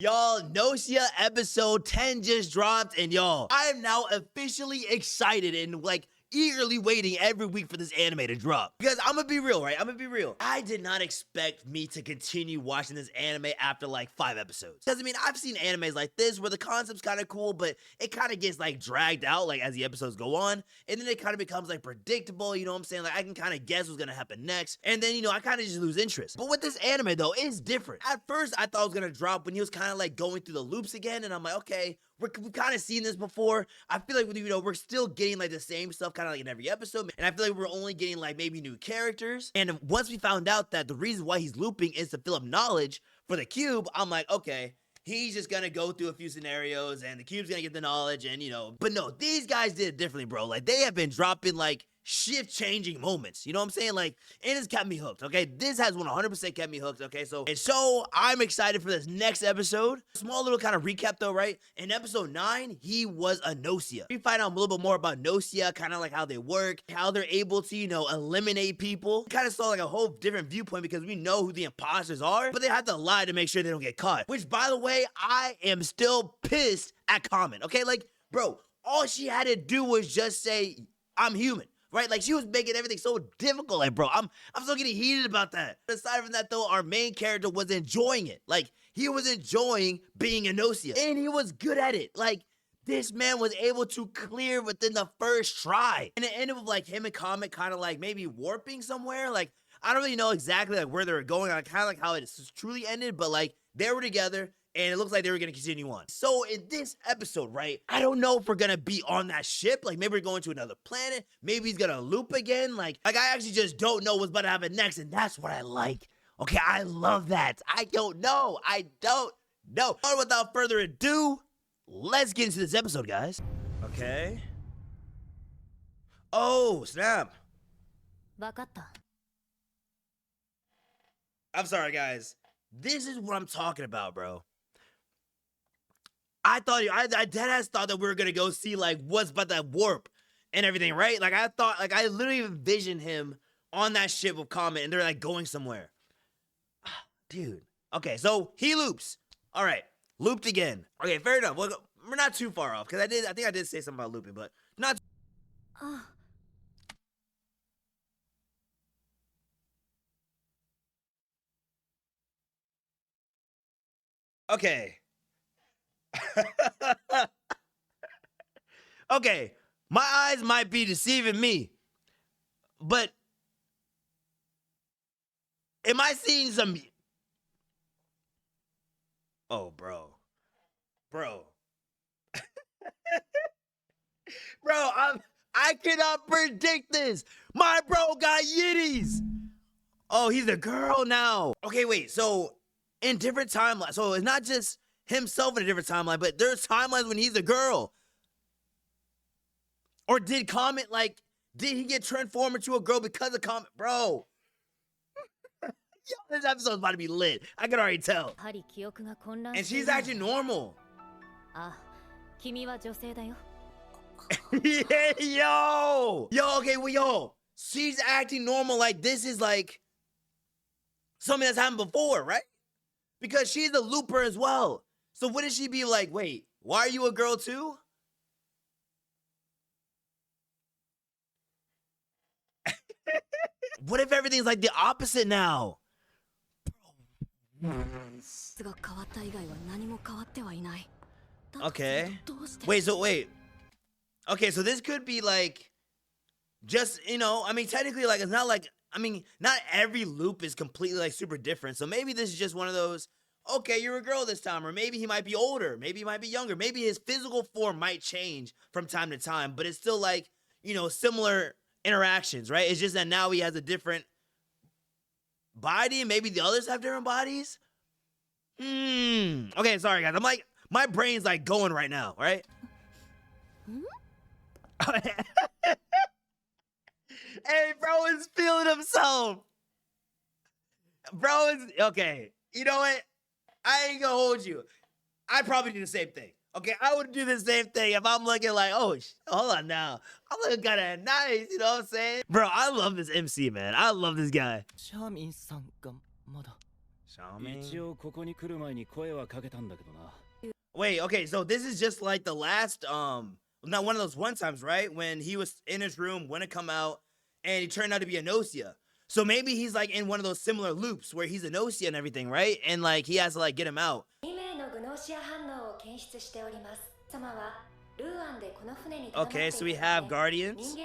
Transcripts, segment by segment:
Y'all, Gnosia episode 10 just dropped, and y'all, I am now officially excited and eagerly waiting every week for this anime to drop. Because I'm gonna be real, right? I did not expect me to continue watching this anime after 5 episodes. Because I've seen animes like this where the concept's kind of cool, but it kind of gets dragged out as the episodes go on, and then it kind of becomes predictable, you know what I'm saying? I can kind of guess what's gonna happen next, and then I kind of just lose interest. But with this anime though, it's different. At first, I thought it was gonna drop when he was kind of going through the loops again, and I'm like, okay, we've kind of seen this before. I feel like we're still getting the same stuff kind of in every episode, and I feel like we're only getting maybe new characters. And once we found out that the reason why he's looping is to fill up knowledge for the cube, I'm like, okay, he's just gonna go through a few scenarios and the cube's gonna get the knowledge, and but no, these guys did it differently, bro. They have been dropping shift changing moments, you know what I'm saying? And it's kept me hooked, okay? This has 100% kept me hooked, okay? So I'm excited for this next episode. Small little kind of recap though, right? In episode 9, he was a Gnosia. We find out a little bit more about Gnosia, kind of how they work, how they're able to, eliminate people. Kind of saw a whole different viewpoint because we know who the imposters are, but they have to lie to make sure they don't get caught. Which, by the way, I am still pissed at Comet, okay? Bro, all she had to do was just say, I'm human. Right? She was making everything so difficult. Bro, I'm still getting heated about that. Aside from that, though, our main character was enjoying it. He was enjoying being a Gnosia. And he was good at it. This man was able to clear within the first try. And it ended with, him and Comet kind of, maybe warping somewhere. I don't really know exactly, where they were going. Kind of how it truly ended. But, they were together. And it looks like they were going to continue on. So in this episode, right, I don't know if we're going to be on that ship. Maybe we're going to another planet. Maybe he's going to loop again. I actually just don't know what's about to happen next. And that's what I like. Okay, I love that. I don't know. But without further ado, let's get into this episode, guys. Okay. Oh, snap. I'm sorry, guys. This is what I'm talking about, bro. I deadass thought that we were gonna go see what's about that warp and everything, right? I literally envisioned him on that ship with Comet and they're going somewhere. Dude. Okay, so he loops. All right, looped again. Okay, fair enough. We're not too far off because I think I did say something about looping, but not. Okay. Okay, my eyes might be deceiving me, but am I seeing some? Oh, bro, bro, I cannot predict this. My bro got yitties. Oh, he's a girl now. Okay, wait. So in different timelines, so it's not just himself in a different timeline, but there's timelines when he's a girl. Or did Comet, did he get transformed into a girl because of Comet? Bro. Yo, this episode's about to be lit. I can already tell. And she's actually normal. Yeah, yo. Yo, okay, well, yo. She's acting normal this is something that's happened before, right? Because she's a looper as well. So wouldn't she be wait, why are you a girl too? What if everything's the opposite now? Okay. Wait. Okay, so this could be just, technically it's not not every loop is completely super different. So maybe this is just one of those, okay, you're a girl this time, or maybe he might be older, maybe he might be younger, maybe his physical form might change from time to time, but it's still similar interactions, right? It's just that now he has a different body and maybe the others have different bodies. Okay, sorry guys, my brain's going right now, right? Hey, bro is feeling himself. Bro is okay. You know what? I ain't gonna hold you. I probably do the same thing. Okay, I would do the same thing if I'm looking oh, hold on now. I'm looking kind of nice, you know what I'm saying? Bro, I love this MC, man. I love this guy. Wait, okay, so this is just like the last, not one of those one times, right? When he was in his room, wouldn't come out, and he turned out to be a Gnosia. So maybe he's like in one of those similar loops where he's a Gnosia and everything, right? And like he has to like get him out. Okay, so we have guardians.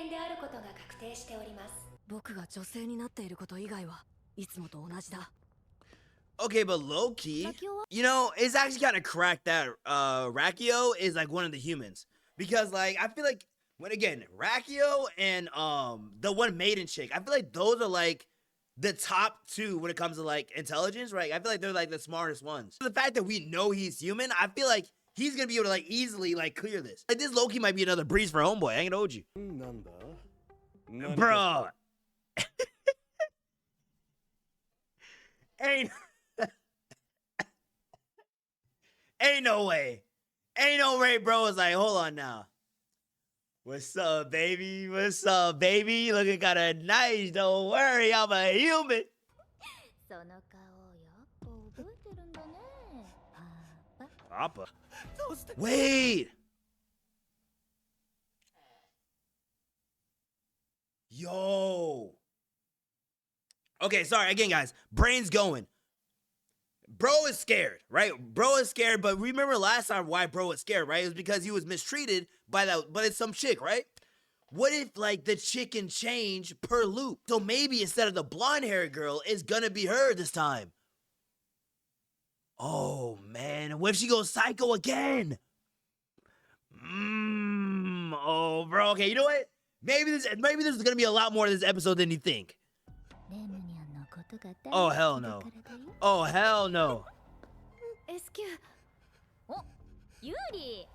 Okay, but low-key, you know, it's actually kind of cracked that Rakio is like one of the humans. Because like I feel like when again, Rakio and the one maiden chick, I feel like those are like the top two when it comes to like intelligence, right? I feel like they're like the smartest ones. The fact that we know he's human, I feel like he's gonna be able to like easily like clear this. Like this low-key might be another breeze for homeboy. I ain't gonna hold you. Bro. Ain't no way. Ain't no way, bro. It's like, hold on now. What's up, baby? What's up, baby? Looking kind of nice. Don't worry, I'm a human. Papa. Wait. Yo. Okay, sorry. Again, guys. Brain's going. Bro is scared, right? Bro is scared, but remember last time why bro was scared, right? It was because he was mistreated by that, but it's some chick, right? What if, like, the chick can change per loop? So maybe instead of the blonde-haired girl, it's gonna be her this time. Oh, man. What if she goes psycho again? Oh, bro. Okay, you know what? Maybe this is gonna be a lot more of this episode than you think. Oh, hell no. Oh, hell no. Yuri.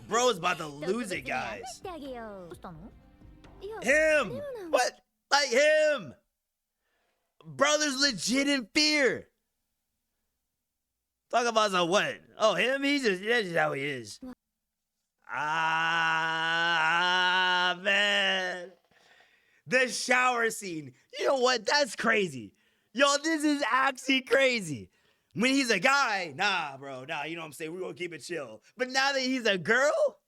Bro is about to lose it, guys. Him! What? Like him! Brother's legit in fear. Talk about some what? Oh, him? That's just how he is. Ah, man. The shower scene. You know what? That's crazy. Yo, this is actually crazy. When he's a guy, nah, bro. Nah, you know what I'm saying? We're gonna keep it chill. But now that he's a girl,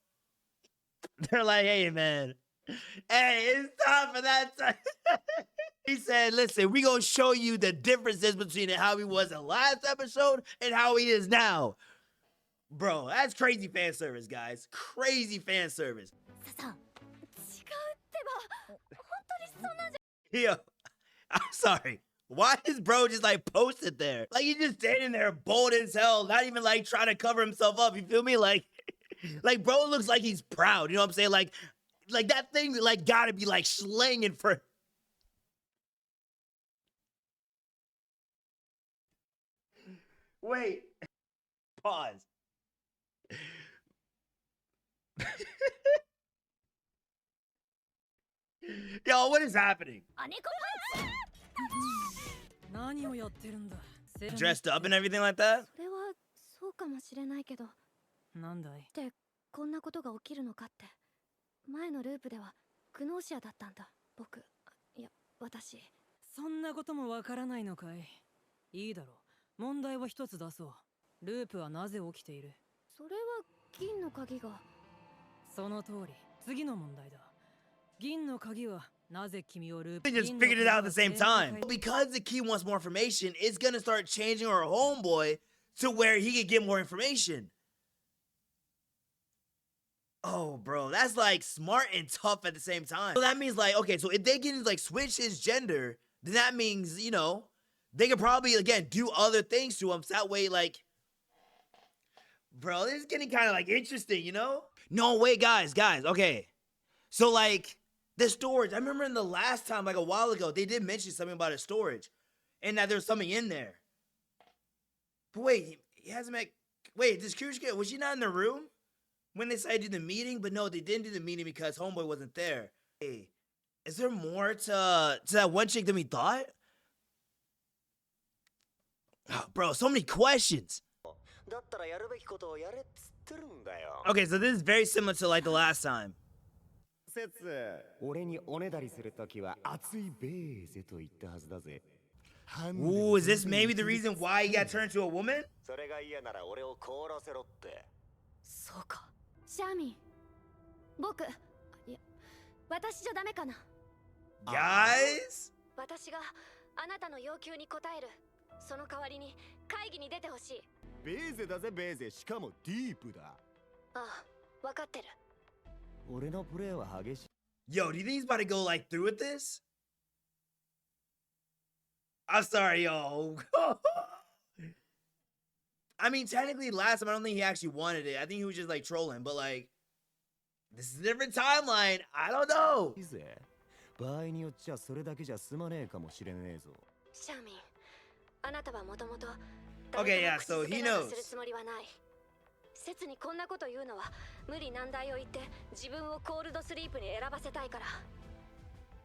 they're like, hey, man. Hey, it's time for that time. He said, listen, we gonna show you the differences between how he was in the last episode and how he is now. Bro, that's crazy fan service, guys. Crazy fan service. Yo, I'm sorry. Why is bro just like posted there? Like he's just standing there bold as hell, not even like trying to cover himself up. You feel me? Like bro looks like he's proud. You know what I'm saying? Like that thing like gotta be like slanging for. Wait. Pause. Yo, what is happening? Dressed up and everything like that? They just figured it out at the same time. Because the key wants more information, it's gonna start changing our homeboy to where he can get more information. Oh, bro, that's like smart and tough at the same time. So that means like, okay, so if they can like switch his gender, then that means, you know, they could probably, again, do other things to him. So that way, like, bro, this is getting kind of like interesting, you know? No, wait, guys, okay. So like, the storage, I remember in the last time, like a while ago, they did mention something about his storage. And that there's something in there. But wait, he hasn't met, wait, this Kirishika, was she not in the room? When they decided to do the meeting? But no, they didn't do the meeting because homeboy wasn't there. Hey, is there more to that one chick than we thought? Oh, bro, so many questions. Okay, so this is very similar to like the last time. 俺におねだりするときは熱いベーゼと言ったはずだぜ。 Ooh, is this maybe the reason why he got turned to a woman? それが嫌なら俺を凍らせろって。そうか。シャーミン。僕、いや、私じゃダメかな。Guys? 私があなたの要求に応える。その代わりに会議に出てほしい。ベーゼだぜベーゼ、しかもディープだ。ああ、分かってる。俺のプレーは激しい。 Yo, do you think he's about to go like through with this? I'm sorry, yo. I mean, technically, last time I don't think he actually wanted it. I think he was just like trolling, but like, this is a different timeline. I don't know. いいぜ。場合によっちゃそれだけじゃ済まねえかもしれねえぞ。シャーミン、あなたはもともと Okay, yeah, so he knows. するつもりはない。切にこんなこと言うのは無理難題を言って自分をコールドスリープに選ばせたいから。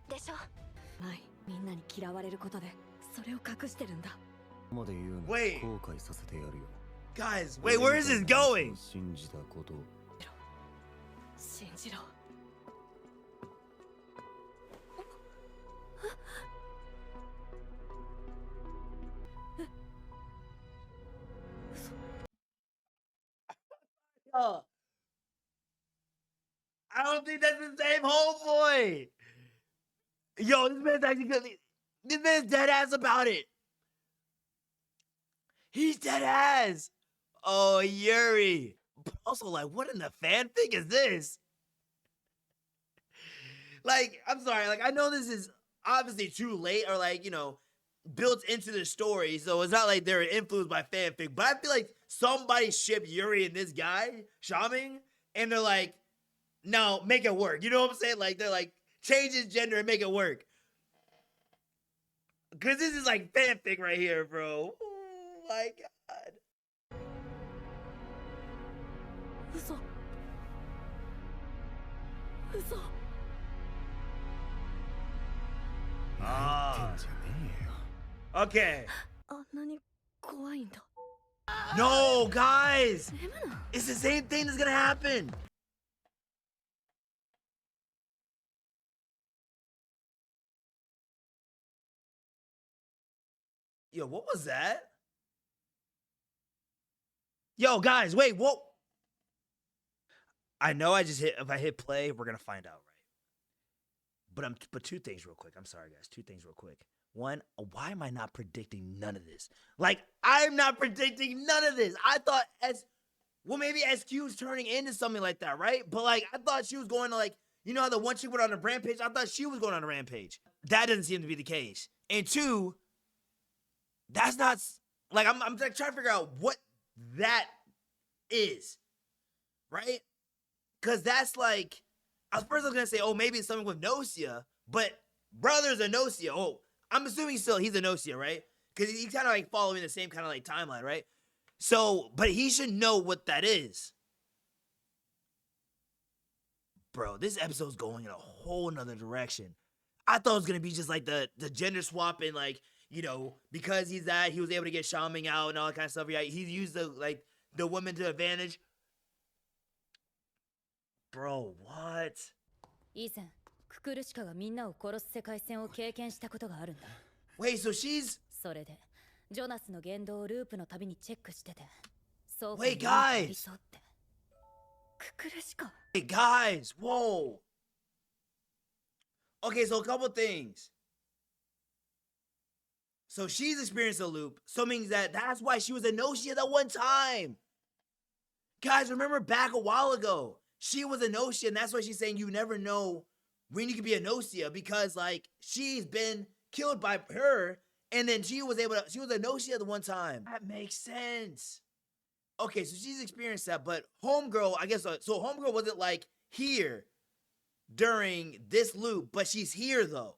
でしょ？はい、みんなに嫌われることでそれを隠してるんだ。まで言うの Wait. 後悔させてやるよ。 Guys, wait, where is this going? 信じたこと。信じろ。Oh. I don't think that's the same homeboy. Yo, this man's actually good. This man's dead ass about it. He's dead ass. Oh, Yuri. But also, like, what in the fanfic is this? Like, I'm sorry. Like, I know this is obviously too late or, like, you know, built into the story. So it's not like they're influenced by fanfic. But I feel like somebody shipped Yuri and this guy, Shaming, and they're like, no, make it work. You know what I'm saying? Like, they're like, change his gender and make it work. Because this is like fanfic right here, bro. Oh my god. 嘘。嘘。 Ah. じゃねえよ。 Okay. あんなに怖いんだ。 No, guys. レムナ。 It's the same thing that's gonna happen. Yo, what was that? Yo, guys, wait, what? I know I just hit, if I hit play, we're gonna find out, right? But two things real quick. I'm sorry, guys. Two things real quick. One, why am I not predicting none of this? Like, I'm not predicting none of this. I thought well, maybe SQ's turning into something like that, right? But like, I thought she was going to like, you know how the one chick went on a rampage? I thought she was going on a rampage. That doesn't seem to be the case. And two, that's not, like, I'm like trying to figure out what that is, right? Because that's like, at first I was going to say, oh, maybe it's something with Gnosia, but brother's a Gnosia. Oh, I'm assuming still he's a Gnosia, right? Because he's kind of like following the same kind of like timeline, right? So, but he should know what that is. Bro, this episode's going in a whole nother direction. I thought it was going to be just like the gender swap and like, you know, because he was able to get Shaming out and all that kind of stuff. Yeah, he used the woman to advantage. Bro, what? 以前ククルシカがみんなを殺す世界線を経験したことがあるんだ。 Wait, so she's... それでジョナスの言動をループのたびにチェックしてて、そう Wait, guys! 理想って。ククルシカ。 Hey, guys, whoa. Okay, so a couple things. So she's experienced a loop, so means that's why she was a Gnosia that one time. Guys, remember back a while ago, she was a Gnosia, and that's why she's saying you never know when you can be a Gnosia, because like she's been killed by her, and then she was a Gnosia the one time. That makes sense. Okay, so she's experienced that, but Homegirl, I guess, so Homegirl wasn't like here during this loop, but she's here though.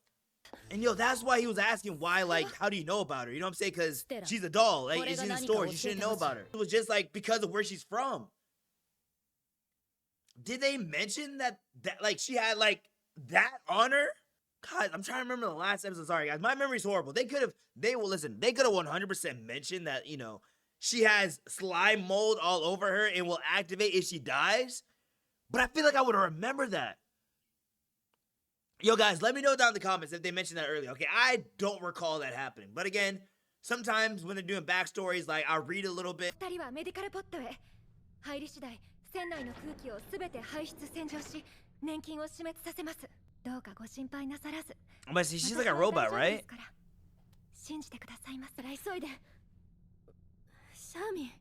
And yo, that's why he was asking why, like, how do you know about her? You know what I'm saying? Because she's a doll, like, she's in the store, you shouldn't know about her. It was just like because of where she's from. Did they mention that like she had like that on her? God, I'm trying to remember the last episode. Sorry guys, my memory's horrible. They could have 100% mentioned that, you know, she has slime mold all over her and will activate if she dies. But I feel like I would remember that. Yo, guys, let me know down in the comments if they mentioned that earlier. Okay, I don't recall that happening. But again, sometimes when they're doing backstories, like I'll read a little bit. 2人はメディカルポットへ入り次第船内の空気をすべて排出洗浄し年金を死滅させますどうかご心配なさらず But she's like a robot, right? 信じてくださいますから急いでシャーミン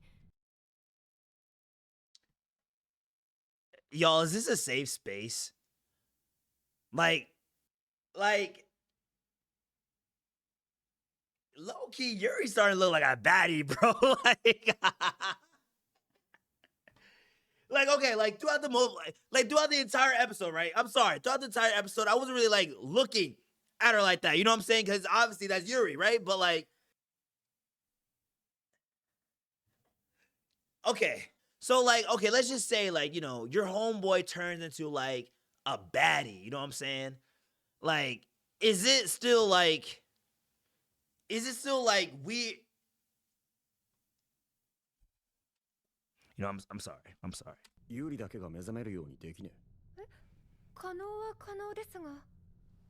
Y'all, is this a safe space? Like, low-key, Yuri's starting to look like a baddie, bro. Okay, like throughout throughout the entire episode, right? I'm sorry, throughout the entire episode, I wasn't really like looking at her like that. You know what I'm saying? Because obviously that's Yuri, right? But like, okay, so like, okay, let's just say like, you know, your homeboy turns into like a baddie. You know what I'm saying? Like, is it still like we? You know, I'm sorry. ユーリだけが目覚めるようにできねえ。可能は可能ですが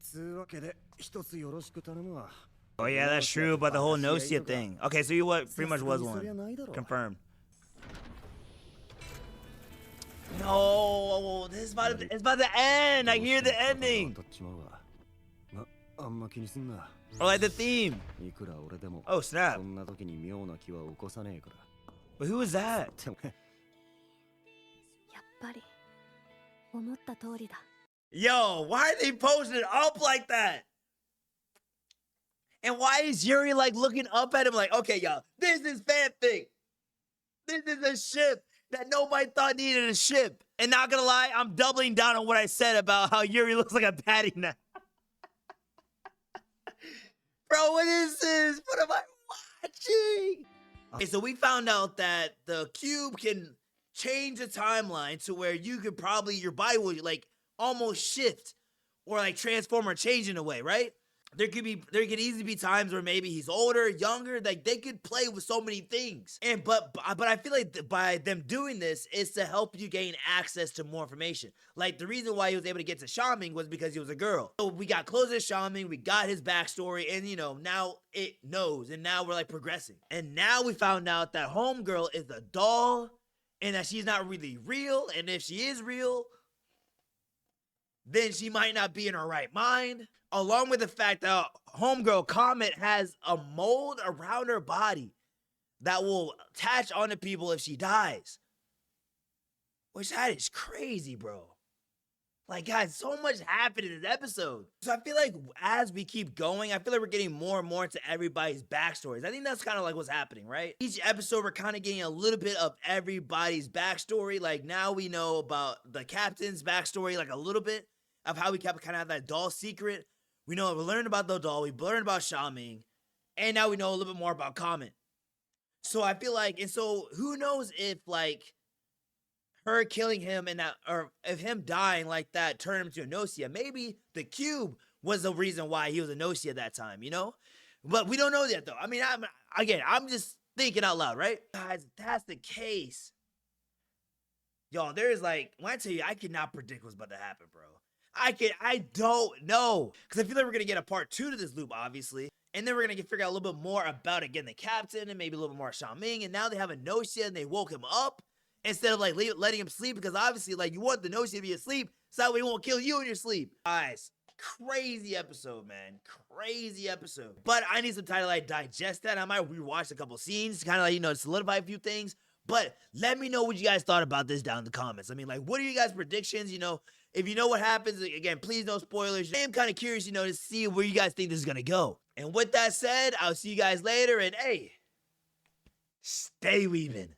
つうわけで一つよろしく頼むわ。Oh yeah, that's true about the whole Gnosia thing. Okay, so you what pretty much was one. Confirmed. No, it's about to end. I hear the ending. 当たっちまうわ。あんま気にすんな。 Or like the theme. いくら俺でも Oh snap. そんな時に妙な気は起こさねえから。 But who is that? でもやっぱり思った通りだ Yo, why are they posting it up like that? And why is Yuri like looking up at him like, okay, y'all, this is fanfic. This is a ship that nobody thought needed a ship. And not gonna lie, I'm doubling down on what I said about how Yuri looks like a baddie now. Bro, what is this? What am I watching? Okay, so we found out that the cube can change the timeline to where you could probably, your body will like almost shift or like transform or change in a way, right? There could easily be times where maybe he's older, younger, like they could play with so many things. And but I feel like by them doing this is to help you gain access to more information. Like the reason why he was able to get to Shaming was because he was a girl. So we got closer to Shaming, we got his backstory, and you know, now it knows, and now we're like progressing. And now we found out that Homegirl is a doll, and that she's not really real, and if she is real, then she might not be in her right mind. Along with the fact that Homegirl Comet has a mold around her body that will attach onto people if she dies. Which that is crazy, bro. Like, guys, so much happened in this episode. So I feel like as we keep going, I feel like we're getting more and more into everybody's backstories. I think that's kind of like what's happening, right? Each episode, we're kind of getting a little bit of everybody's backstory. Like, now we know about the captain's backstory, like a little bit of how we kept kind of have that doll secret. We know we learned about the doll, we learned about Shaming, and now we know a little bit more about Comet. So I feel like, and so who knows if like her killing him and that, or if him dying like that turned him into a Gnosia. Maybe the cube was the reason why he was a Gnosia at that time, you know? But we don't know that though. I mean, I'm just thinking out loud, right? Guys, if that's the case, y'all, there's like, when I tell you, I cannot predict what's about to happen, bro. I don't know. Because I feel like we're going to get a part 2 to this loop, obviously. And then we're going to figure out a little bit more about, again, the captain and maybe a little bit more Shaming. And now they have a Gnosia and they woke him up instead of, like, letting him sleep. Because obviously, like, you want the Gnosia to be asleep so that way he won't kill you in your sleep. Guys, crazy episode, man. Crazy episode. But I need some time to, like, digest that. I might rewatch a couple scenes to kind of, like, you know, solidify a few things. But let me know what you guys thought about this down in the comments. I mean, like, what are you guys' predictions, you know? If you know what happens, again, please no spoilers. I am kind of curious, you know, to see where you guys think this is going to go. And with that said, I'll see you guys later. And hey, stay weaving.